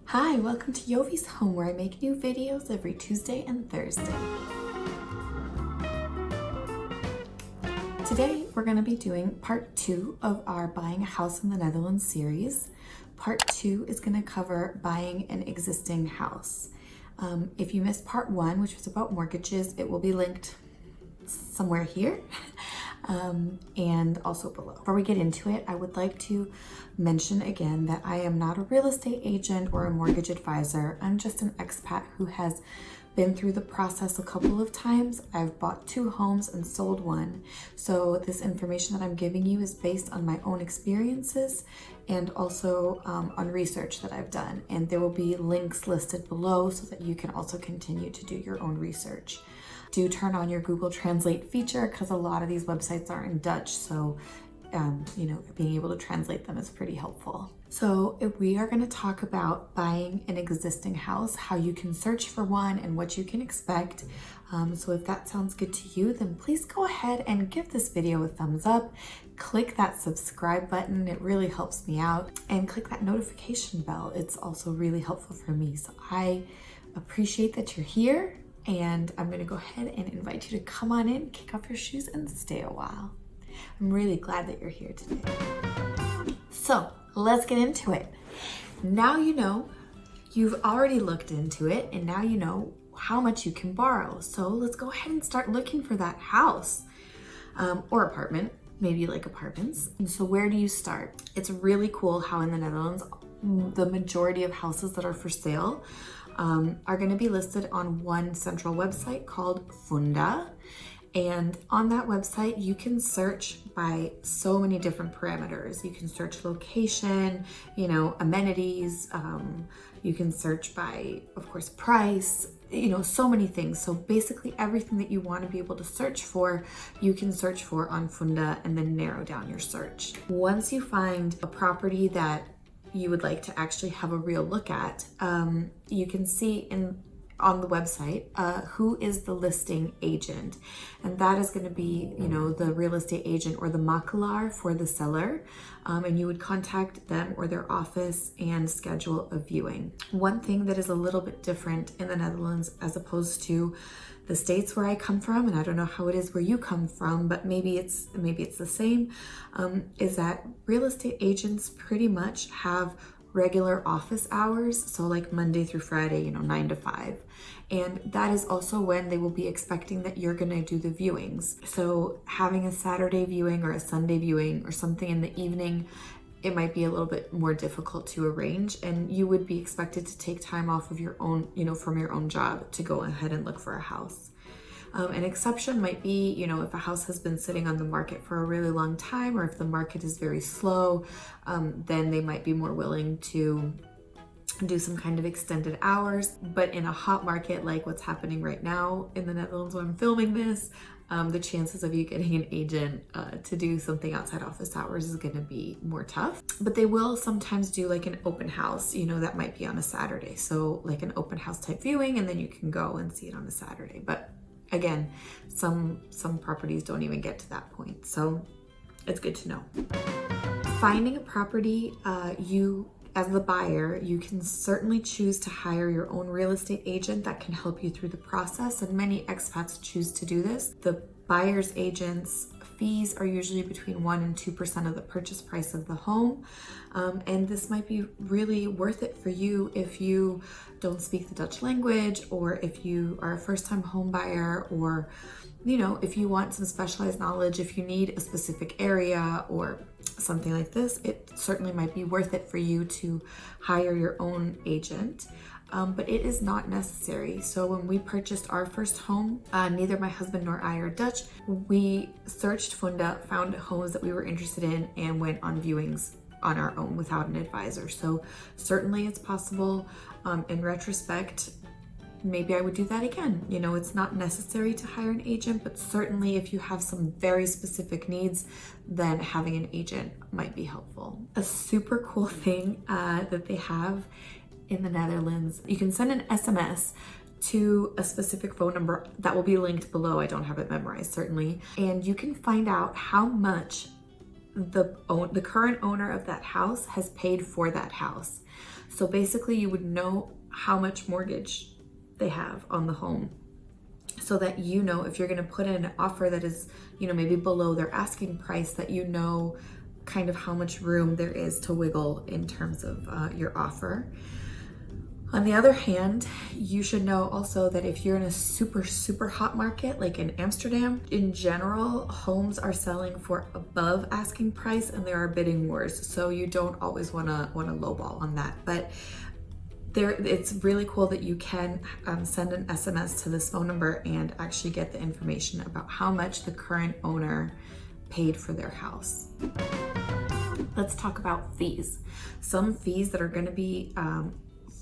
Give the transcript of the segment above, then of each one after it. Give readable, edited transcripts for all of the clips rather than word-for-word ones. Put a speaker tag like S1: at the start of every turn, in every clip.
S1: Hi, welcome to Jovie's Home, where I make new videos every Tuesday and Thursday. Today, we're going to be doing part 2 of our Buying a House in the Netherlands series. Part 2 is going to cover buying an existing house. If you missed part 1, which was about mortgages, it will be linked somewhere here and also below. Before we get into it, I would like to mention again that I am not a real estate agent or a mortgage advisor. I'm just an expat who has been through the process a couple of times. I've bought 2 homes and sold 1. So this information that I'm giving you is based on my own experiences and also on research that I've done. And there will be links listed below so that you can also continue to do your own research. Do turn on your Google Translate feature because a lot of these websites are in Dutch. So being able to translate them is pretty helpful. So if we are going to talk about buying an existing house, how you can search for one and what you can expect. So if that sounds good to you, then please go ahead and give this video a thumbs up. Click that subscribe button. It really helps me out. And click that notification bell. It's also really helpful for me. So I appreciate that you're here. And I'm going to go ahead and invite you to come on in, kick off your shoes, and stay a while. I'm really glad that you're here today. So let's get into it. Now you know, you've already looked into it, and now you know how much you can borrow. So let's go ahead and start looking for that house or apartment. Maybe you like apartments. And so where do you start? It's really cool how in the Netherlands, the majority of houses that are for sale are going to be listed on one central website called Funda. And on that website, you can search by so many different parameters. You can search location, amenities. You can search by, of course, price, so many things. So basically everything that you want to be able to search for, you can search for on Funda and then narrow down your search. Once you find a property that you would like to actually have a real look at, you can see on the website who is the listing agent, and that is going to be the real estate agent or the makelaar for the seller, and you would contact them or their office and schedule a viewing. One thing that is a little bit different in the Netherlands as opposed to the States where I come from, and I don't know how it is where you come from, but maybe it's the same, is that real estate agents pretty much have regular office hours. So like Monday through Friday, 9 to 5. And that is also when they will be expecting that you're gonna do the viewings. So having a Saturday viewing or a Sunday viewing or something in the evening, it might be a little bit more difficult to arrange, and you would be expected to take time off of your own, from your own job to go ahead and look for a house. An exception might be, if a house has been sitting on the market for a really long time, or if the market is very slow, then they might be more willing to do some kind of extended hours. But in a hot market like what's happening right now in the Netherlands when I'm filming this, the chances of you getting an agent to do something outside office hours is going to be more tough. But they will sometimes do like an open house, that might be on a Saturday. So like an open house type viewing, and then you can go and see it on a Saturday. But again, some properties don't even get to that point. So it's good to know. Finding a property, as the buyer, you can certainly choose to hire your own real estate agent that can help you through the process, and many expats choose to do this. The buyer's agent's fees are usually between 1% and 2% of the purchase price of the home, and this might be really worth it for you if you don't speak the Dutch language, or if you are a first-time home buyer, or if you want some specialized knowledge, if you need a specific area or something like this, it certainly might be worth it for you to hire your own agent. But it is not necessary. So when we purchased our first home, neither my husband nor I are Dutch. We searched Funda, found homes that we were interested in, and went on viewings on our own without an advisor. So certainly it's possible. In retrospect, maybe I would do that again. It's not necessary to hire an agent, but certainly if you have some very specific needs, then having an agent might be helpful. A super cool thing that they have in the Netherlands, you can send an SMS to a specific phone number that will be linked below. I don't have it memorized, certainly. And you can find out how much the current owner of that house has paid for that house. So basically you would know how much mortgage they have on the home, so that you know if you're going to put in an offer that is, you know, maybe below their asking price, that you know kind of how much room there is to wiggle in terms of your offer. On the other hand, you should know also that if you're in a super hot market like in Amsterdam, in general, homes are selling for above asking price and there are bidding wars. So you don't always want to lowball on that. But it's really cool that you can send an SMS to this phone number and actually get the information about how much the current owner paid for their house. Let's talk about fees. Some fees that are going to be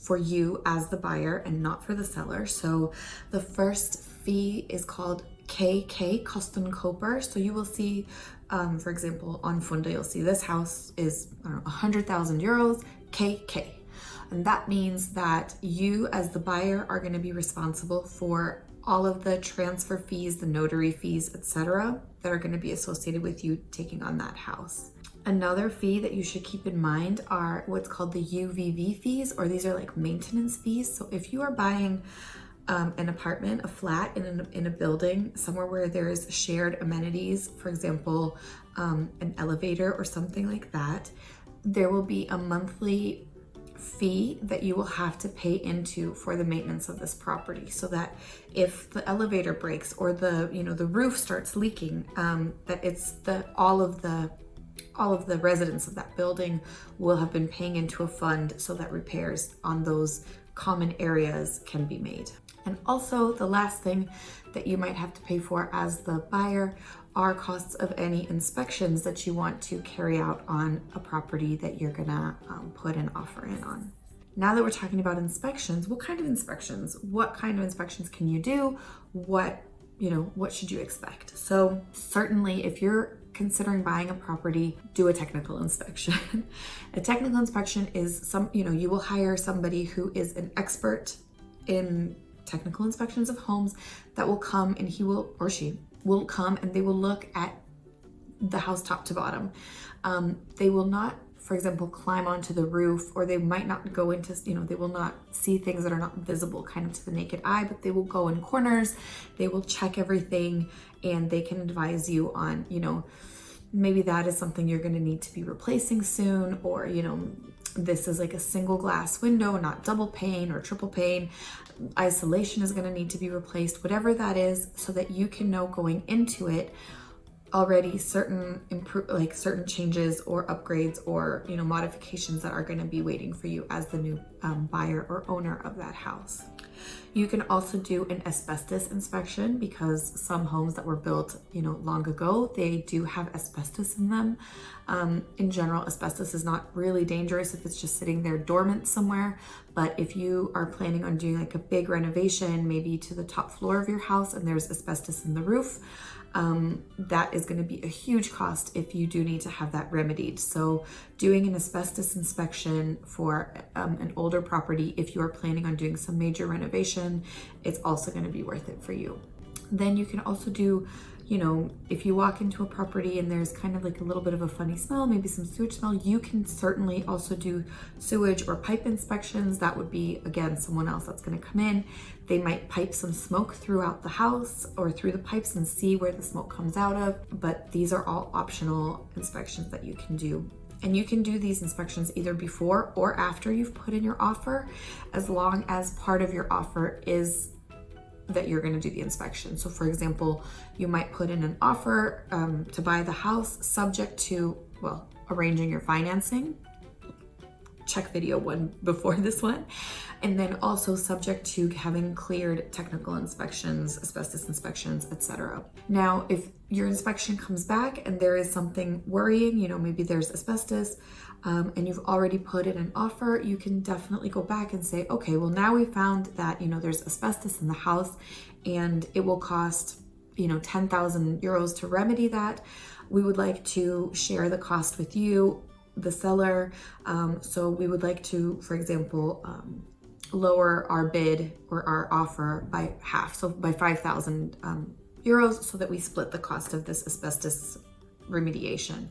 S1: for you as the buyer and not for the seller. So the first fee is called KK, kostenkoper. So you will see, for example, on Funda, you'll see this house is 100,000 euros, KK. And that means that you as the buyer are going to be responsible for all of the transfer fees, the notary fees, etc., that are going to be associated with you taking on that house. Another fee that you should keep in mind are what's called the UVV fees, or these are like maintenance fees. So if you are buying an apartment, a flat in a building, somewhere where there's shared amenities, for example, an elevator or something like that, there will be a monthly fee that you will have to pay into for the maintenance of this property, so that if the elevator breaks or the roof starts leaking, that it's all of the residents of that building will have been paying into a fund so that repairs on those common areas can be made. And also the last thing that you might have to pay for as the buyer are costs of any inspections that you want to carry out on a property that you're gonna put an offer in on. Now that we're talking about inspections, what kind of inspections? What kind of inspections can you do? What should you expect? So certainly if you're considering buying a property, do a technical inspection. A technical inspection is you will hire somebody who is an expert in technical inspections of homes that will come, and he will or she will come and they will look at the house top to bottom. They will not, for example, climb onto the roof, or they might not go into, they will not see things that are not visible kind of to the naked eye, but they will go in corners, they will check everything, and they can advise you on, maybe that is something you're going to need to be replacing soon, or, this is like a single glass window, not double pane or triple pane. Isolation is going to need to be replaced, whatever that is, so that you can know going into it already certain changes or upgrades or modifications that are going to be waiting for you as the new buyer or owner of that house. You can also do an asbestos inspection, because some homes that were built long ago, they do have asbestos in them. In general, asbestos is not really dangerous if it's just sitting there dormant somewhere, but if you are planning on doing like a big renovation, maybe to the top floor of your house, and there's asbestos in the roof, that is going to be a huge cost if you do need to have that remedied. So doing an asbestos inspection for an older property, if you are planning on doing some major renovation, it's also going to be worth it for you. Then you can also do, if you walk into a property and there's kind of like a little bit of a funny smell, maybe some sewage smell, you can certainly also do sewage or pipe inspections. That would be, again, someone else that's going to come in. They might pipe some smoke throughout the house or through the pipes and see where the smoke comes out of, but these are all optional inspections that you can do. And you can do these inspections either before or after you've put in your offer, as long as part of your offer is that you're going to do the inspection. So for example, you might put in an offer to buy the house, subject to, arranging your financing. Check video one before this one. And then also subject to having cleared technical inspections, asbestos inspections, etc. Now, if your inspection comes back and there is something worrying, maybe there's asbestos, and you've already put in an offer, you can definitely go back and say, okay, well, now we found that, there's asbestos in the house and it will cost, 10,000 euros to remedy that. We would like to share the cost with you, the seller. So we would like to, for example, lower our bid or our offer by half, so by 5,000 euros, so that we split the cost of this asbestos remediation.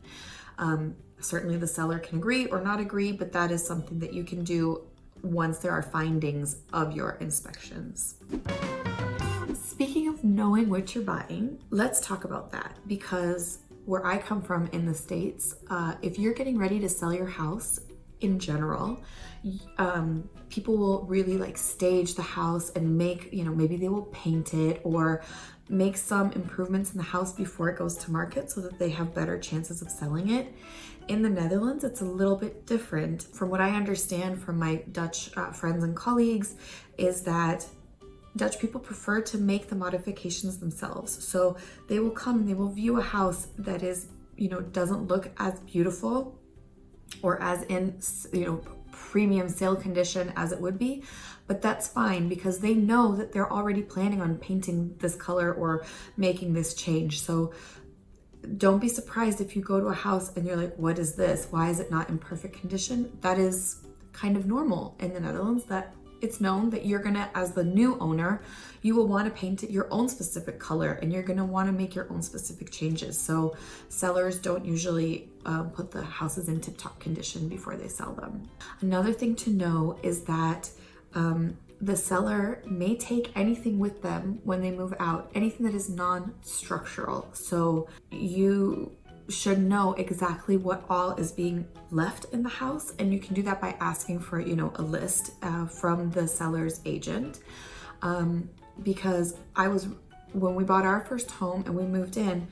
S1: Certainly the seller can agree or not agree, but that is something that you can do once there are findings of your inspections. Speaking of knowing what you're buying, let's talk about that, because where I come from in the States, if you're getting ready to sell your house in general, people will really like stage the house and make, maybe they will paint it or make some improvements in the house before it goes to market so that they have better chances of selling it. In the Netherlands, it's a little bit different. From what I understand from my Dutch friends and colleagues, is that Dutch people prefer to make the modifications themselves. So they will come and they will view a house that is, doesn't look as beautiful or as in, premium sale condition as it would be, but that's fine because they know that they're already planning on painting this color or making this change. So don't be surprised if you go to a house and you're like, what is this? Why is it not in perfect condition? That is kind of normal in the Netherlands, that it's known that you're gonna, as the new owner, you will want to paint it your own specific color and you're gonna want to make your own specific changes. So sellers don't usually put the houses in tip-top condition before they sell them. Another thing to know is that the seller may take anything with them when they move out, anything that is non-structural. So you should know exactly what all is being left in the house, and you can do that by asking for, a list from the seller's agent. Because when we bought our first home and we moved in,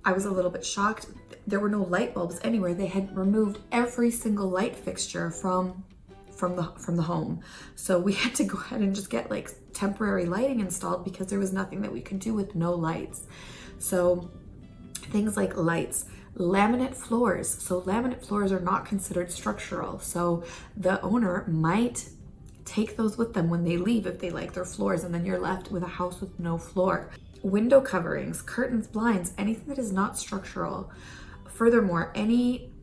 S1: I was a little bit shocked. There were no light bulbs anywhere. They had removed every single light fixture from the home. So we had to go ahead and just get like temporary lighting installed because there was nothing that we could do with no lights. So things like lights, laminate floors. So laminate floors are not considered structural. So the owner might take those with them when they leave if they like their floors, and then you're left with a house with no floor. Window coverings, curtains, blinds, anything that is not structural. Furthermore, any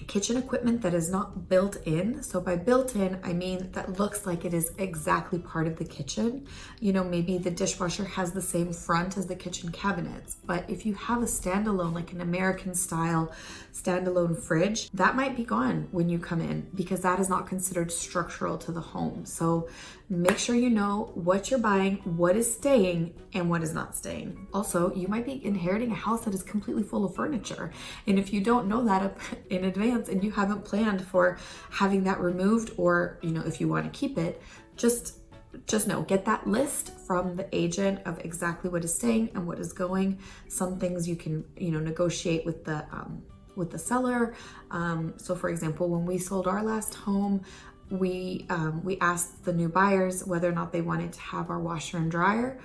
S1: kitchen equipment that is not built in. So by built in, I mean that looks like it is exactly part of the kitchen. Maybe the dishwasher has the same front as the kitchen cabinets, but if you have a standalone, like an American style standalone fridge, that might be gone when you come in because that is not considered structural to the home. So make sure you know what you're buying, what is staying and what is not staying. Also, you might be inheriting a house that is completely full of furniture. And if you don't know that up in advance and you haven't planned for having that removed, or, if you want to keep it, just know, get that list from the agent of exactly what is staying and what is going. Some things you can, negotiate with the seller. So for example, when we sold our last home, we asked the new buyers whether or not they wanted to have our washer and dryer,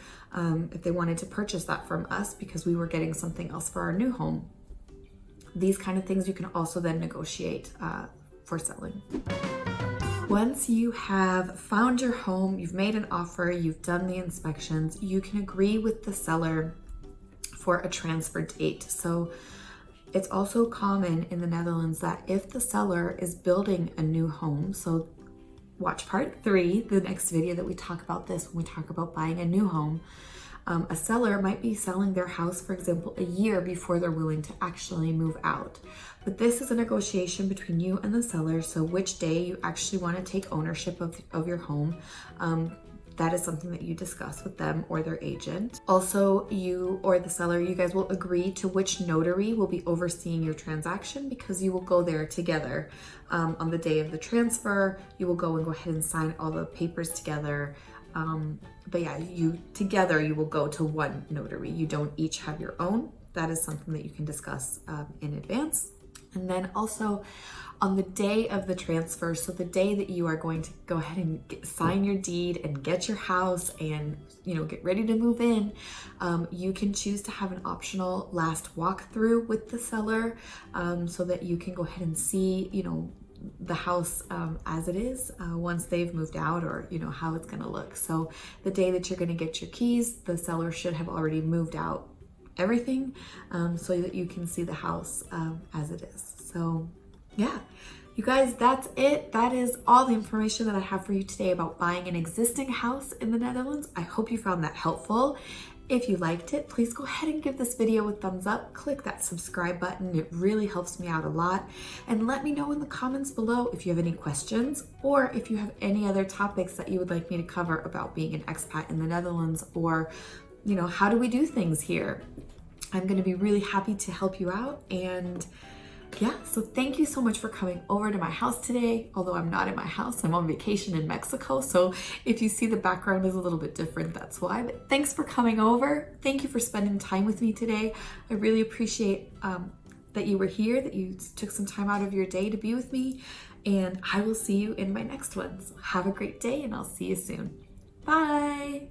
S1: if they wanted to purchase that from us because we were getting something else for our new home. These kind of things you can also then negotiate for selling. Once you have found your home, you've made an offer, you've done the inspections, you can agree with the seller for a transfer date. So it's also common in the Netherlands that if the seller is building a new home, so watch part 3, the next video that we talk about this when we talk about buying a new home, a seller might be selling their house, for example, a year before they're willing to actually move out. But this is a negotiation between you and the seller, so which day you actually want to take ownership of your home. That is something that you discuss with them or their agent. Also, you or the seller, you guys will agree to which notary will be overseeing your transaction, because you will go there together. On the day of the transfer, you will go ahead and sign all the papers together. But yeah, you will go to one notary. You don't each have your own. That is something that you can discuss in advance. And then also on the day of the transfer, so the day that you are going to go ahead and sign your deed and get your house and get ready to move in, you can choose to have an optional last walkthrough with the seller, so that you can go ahead and see the house as it is once they've moved out, or how it's going to look. So the day that you're going to get your keys, the seller should have already moved out everything, so that you can see the house as it is. So yeah, you guys, that's it. That is all the information that I have for you today about buying an existing house in the Netherlands. I hope you found that helpful. If you liked it, please go ahead and give this video a thumbs up. Click that subscribe button. It really helps me out a lot. And let me know in the comments below if you have any questions or if you have any other topics that you would like me to cover about being an expat in the Netherlands, or, you know, how do we do things here? I'm going to be really happy to help you out. And yeah, so thank you so much for coming over to my house today. Although I'm not in my house, I'm on vacation in Mexico. So if you see the background is a little bit different, that's why. But thanks for coming over. Thank you for spending time with me today. I really appreciate that you were here, that you took some time out of your day to be with me. And I will see you in my next one. So have a great day, and I'll see you soon. Bye.